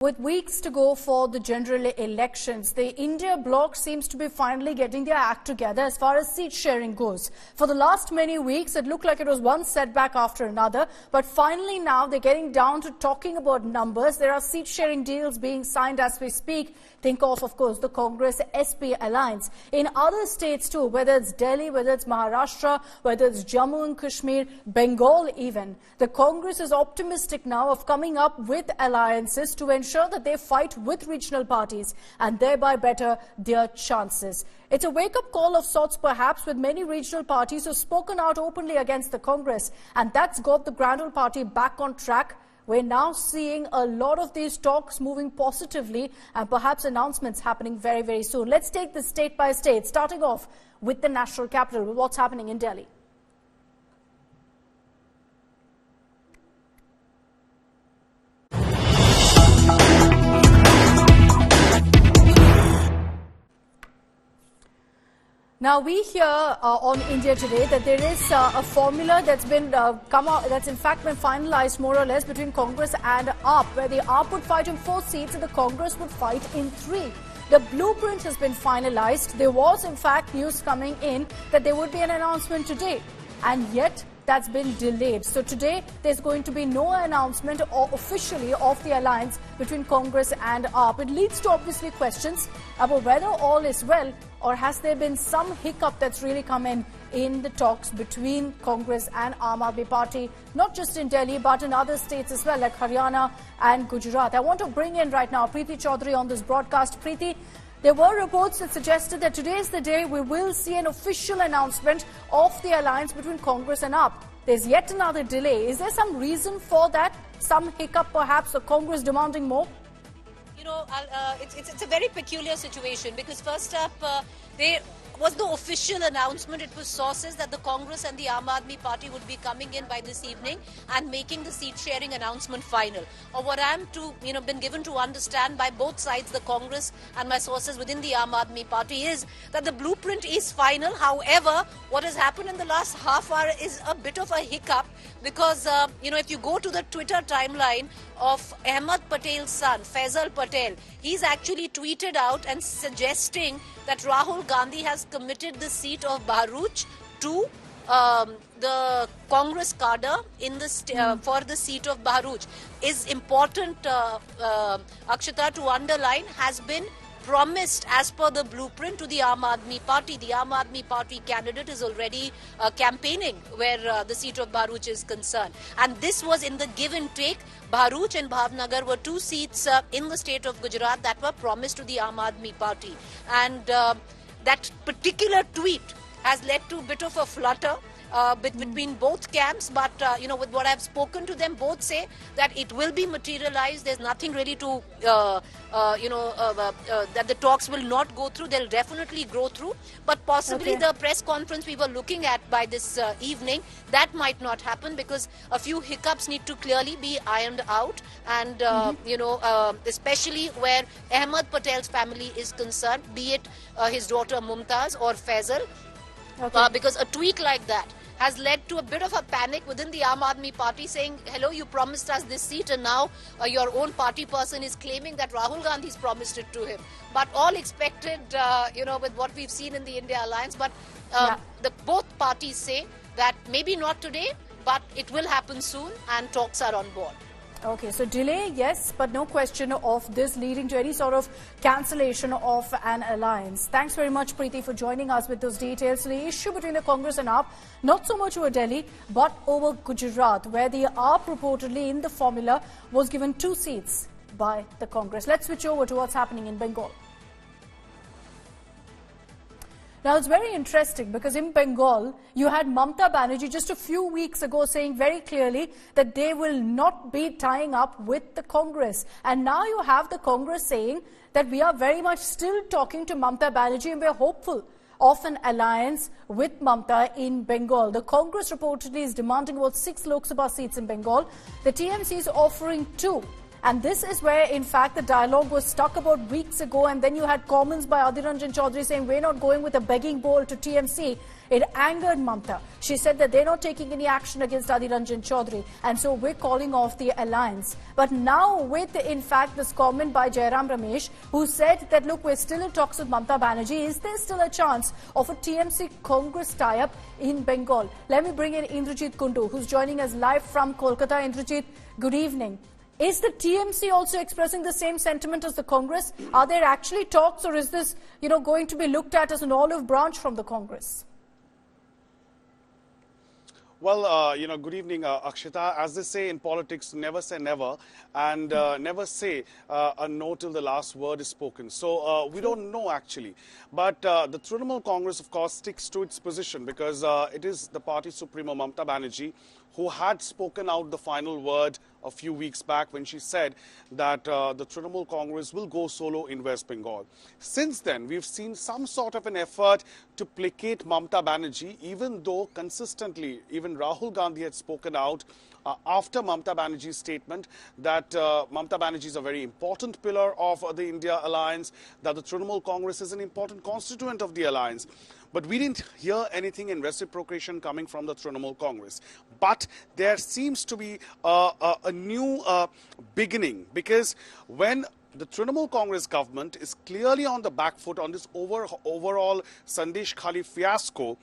With weeks to go for the general elections, the India Bloc seems to be finally getting their act together as far as seat sharing goes. For the last many weeks, it looked like it was one setback after another, but finally now they're getting down to talking about numbers. There are seat sharing deals being signed as we speak. Think of course, the Congress-AAP alliance. In other states too, whether it's Delhi, whether it's Maharashtra, whether it's Jammu and Kashmir, Bengal even, the Congress is optimistic now of coming up with alliances to ensure that they fight with regional parties and thereby better their chances. It's a wake-up call of sorts perhaps, with many regional parties who've spoken out openly against the Congress, and that's got the Grand Old Party back on track. We're now seeing a lot of these talks moving positively and perhaps announcements happening very, very soon. Let's take this state by state, starting off with the national capital, with what's happening in Delhi. Now, we hear on India Today that there is a formula that's been come out, that's in fact been finalized more or less between Congress and AAP, where the AAP would fight in 4 seats and the Congress would fight in 3. The blueprint has been finalized. There was in fact news coming in that there would be an announcement today, and yet that's been delayed. So today there's going to be no announcement officially of the alliance between Congress and AAP. It leads to obviously questions about whether all is well, or has there been some hiccup that's really come in the talks between Congress and Aam Aadmi Party, not just in Delhi but in other states as well, like Haryana and Gujarat. I want to bring in right now Preeti Chaudhary on this broadcast. Preeti, there were reports that suggested that today is the day we will see an official announcement of the alliance between Congress and AAP. There's yet another delay. Is there some reason for that? Some hiccup perhaps, or Congress demanding more? You know, it's a very peculiar situation, because first up, there was no official announcement. It was sources that the Congress and the Aam Aadmi Party would be coming in by this evening and making the seat sharing announcement final. Or what I'm been given to understand by both sides, the Congress and my sources within the Aam Aadmi Party, is that the blueprint is final. However, what has happened in the last half hour is a bit of a hiccup, because if you go to the Twitter timeline of Ahmed Patel's son, Faisal Patel, he's actually tweeted out and suggesting that Rahul Gandhi has committed the seat of Bharuch to the Congress cadre in the for the seat of Bharuch. Is important, Akshata, to underline, has been promised as per the blueprint to the Aam Aadmi Party. The Aam Aadmi Party candidate is already campaigning where the seat of Bharuch is concerned. And this was in the give and take. Bharuch and Bhavnagar were 2 seats in the state of Gujarat that were promised to the Aam Aadmi Party. And that particular tweet has led to a bit of a flutter between both camps, but with what I've spoken to them, both say that it will be materialized. There's nothing really to that the talks will not go through. They'll definitely go through, but possibly the press conference we were looking at by this evening, that might not happen, because a few hiccups need to clearly be ironed out, and especially where Ahmed Patel's family is concerned, be it his daughter Mumtaz or Faisal, because a tweet like that has led to a bit of a panic within the Aam Aadmi Party, saying, hello, you promised us this seat, and now your own party person is claiming that Rahul Gandhi's promised it to him. But all expected, with what we've seen in the India Alliance. But both parties say that maybe not today, but it will happen soon, and talks are on board. Okay, so delay, yes, but no question of this leading to any sort of cancellation of an alliance. Thanks very much, Preeti, for joining us with those details. So the issue between the Congress and AAP, not so much over Delhi, but over Gujarat, where the AAP reportedly in the formula was given 2 seats by the Congress. Let's switch over to what's happening in Bengal. Now, it's very interesting, because in Bengal, you had Mamata Banerjee just a few weeks ago saying very clearly that they will not be tying up with the Congress. And now you have the Congress saying that we are very much still talking to Mamata Banerjee and we're hopeful of an alliance with Mamata in Bengal. The Congress reportedly is demanding about 6 Lok Sabha seats in Bengal. The TMC is offering 2. And this is where, in fact, the dialogue was stuck about weeks ago, and then you had comments by Adhir Ranjan Chaudhary saying we're not going with a begging bowl to TMC. It angered Mamta. She said that they're not taking any action against Adhir Ranjan Chaudhary, and so we're calling off the alliance. But now with, in fact, this comment by Jairam Ramesh, who said that, look, we're still in talks with Mamta Banerjee. Is there still a chance of a TMC Congress tie-up in Bengal? Let me bring in Indrajit Kundu, who's joining us live from Kolkata. Indrajit, good evening. Is the TMC also expressing the same sentiment as the Congress? Are there actually talks, or is this, going to be looked at as an olive branch from the Congress? Well, good evening, Akshita. As they say in politics, never say never, and never say a no till the last word is spoken. So we don't know, actually. But the Trinamool Congress, of course, sticks to its position because it is the party supremo, Mamta Banerjee, who had spoken out the final word a few weeks back when she said that the Trinamool Congress will go solo in West Bengal. Since then, we've seen some sort of an effort to placate Mamta Banerjee, even though consistently, even Rahul Gandhi had spoken out after Mamta Banerjee's statement that Mamta Banerjee is a very important pillar of the India alliance, that the Trinamool Congress is an important constituent of the alliance. But we didn't hear anything in reciprocation coming from the Trinamool Congress. But there seems to be a new beginning, because when the Trinamool Congress government is clearly on the back foot on this overall Sandesh Khali fiasco,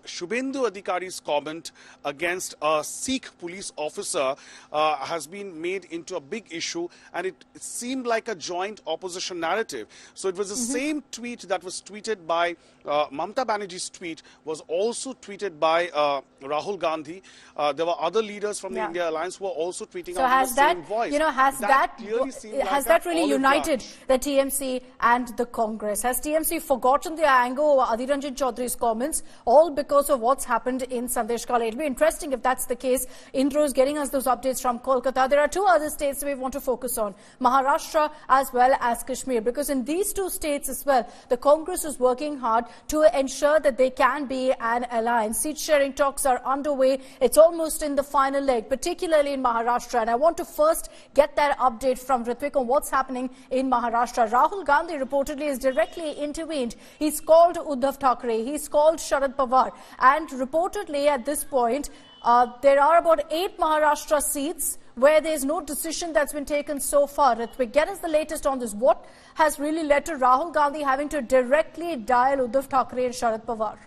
Shubhendu Adhikari's comment against a Sikh police officer has been made into a big issue, and it seemed like a joint opposition narrative. So it was the same tweet that was tweeted by Mamta Banerjee's tweet was also tweeted by Rahul Gandhi. There were other leaders from the India Alliance who were also tweeting out in the same voice. Has that really united the TMC and the Congress? Has TMC forgotten their anger over Adhir Ranjan Chaudhary's comments, all because of what's happened in Sandesh Khali? It'll be interesting if that's the case. Indra is getting us those updates from Kolkata. There are two other states we want to focus on, Maharashtra as well as Kashmir, because in these two states as well, the Congress is working hard to ensure that they can be an alliance. Seat sharing talks are underway. It's almost in the final leg, particularly in Maharashtra. And I want to first get that update from Ritwik on what's happening in Maharashtra. Rahul Gandhi reportedly has directly intervened. He's called Uddhav Thackeray. He's called Sharad Pawar. And reportedly at this point, there are about 8 Maharashtra seats where there's no decision that's been taken so far. Ritwik, get us the latest on this. What has really led to Rahul Gandhi having to directly dial Uddhav Thackeray and Sharad Pawar?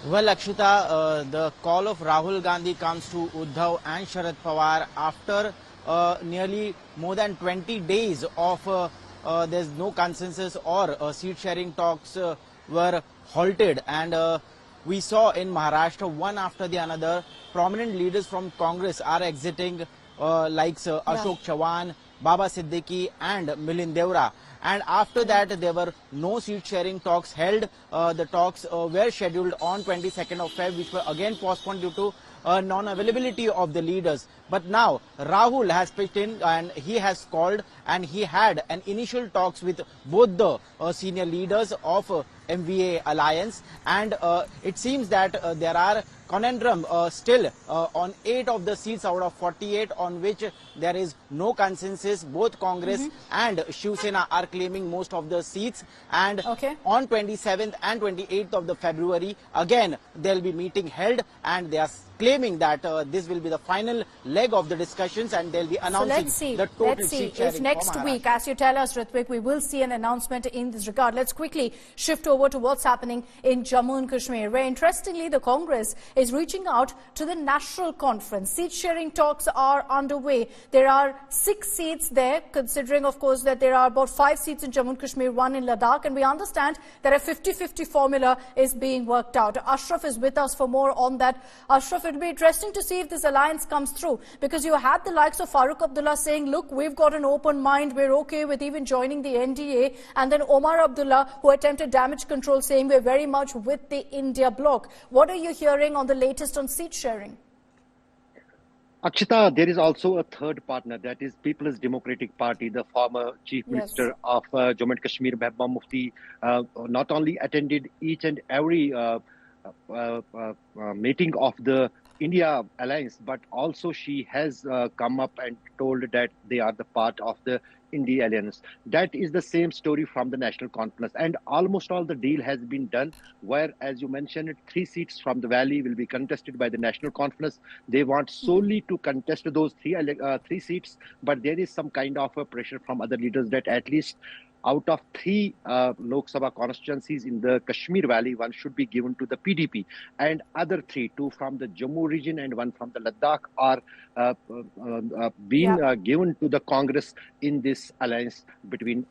Well, Akshita, the call of Rahul Gandhi comes to Uddhav and Sharad Pawar after nearly more than 20 days of there's no consensus or seat sharing talks were halted, and we saw in Maharashtra one after the another prominent leaders from Congress are exiting like Ashok Chavan, Baba Siddiqui and Milind Deora. And after that, there were no seat sharing talks held. The talks were scheduled on 22nd of Feb, which were again postponed due to non-availability of the leaders. But now Rahul has pitched in and he has called, and he had an initial talks with both the senior leaders of MVA alliance, and it seems that there are conundrum still on 8 of the seats out of 48 on which there is no consensus. Both Congress and Shiv Sena are claiming most of the seats, and on 27th and 28th of the February again there will be meeting held, and they are claiming that this will be the final leg of the discussions, and they'll be announcing the total seat sharing. If next week, as you tell us, Ritwik, we will see an announcement in this regard. Let's quickly shift over to what's happening in Jammu and Kashmir, where interestingly the Congress is reaching out to the National Conference. Seat sharing talks are underway. There are 6 seats there, considering of course that there are about 5 seats in Jammu and Kashmir, 1 in Ladakh, and we understand that a 50-50 formula is being worked out. Ashraf is with us for more on that. Ashraf, it'll be interesting to see if this alliance comes through, because you had the likes of Farooq Abdullah saying, look, we've got an open mind, we're okay with even joining the I.N.D.I.A, and then Omar Abdullah, who attempted damage control, saying we're very much with the India Bloc. What are you hearing on the latest on seat sharing? Akshita, there is also a third partner, that is People's Democratic Party. The former Chief Minister of Jammu and Kashmir, Mehbooba Mufti, not only attended each and every meeting of the India alliance, but also she has come up and told that they are the part of the I.N.D.I.A alliance. That is the same story from the National Conference, and almost all the deal has been done, where, as you mentioned, 3 seats from the Valley will be contested by the National Conference. They want solely to contest those three seats, but there is some kind of a pressure from other leaders that at least out of 3 Lok Sabha constituencies in the Kashmir Valley, 1 should be given to the PDP, and other 3, 2 from the Jammu region and 1 from the Ladakh, are being given to the Congress in this alliance between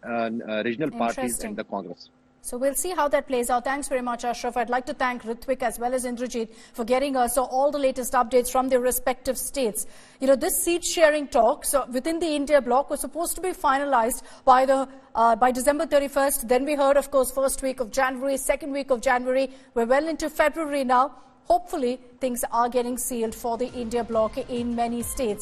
regional parties and the Congress. So we'll see how that plays out. Thanks very much, Ashraf. I'd like to thank Ritwik as well as Indrajit for getting us all the latest updates from their respective states. You know, this seat-sharing talks within the India Bloc was supposed to be finalized by December 31st. Then we heard, of course, first week of January, second week of January. We're well into February now. Hopefully, things are getting sealed for the India Bloc in many states.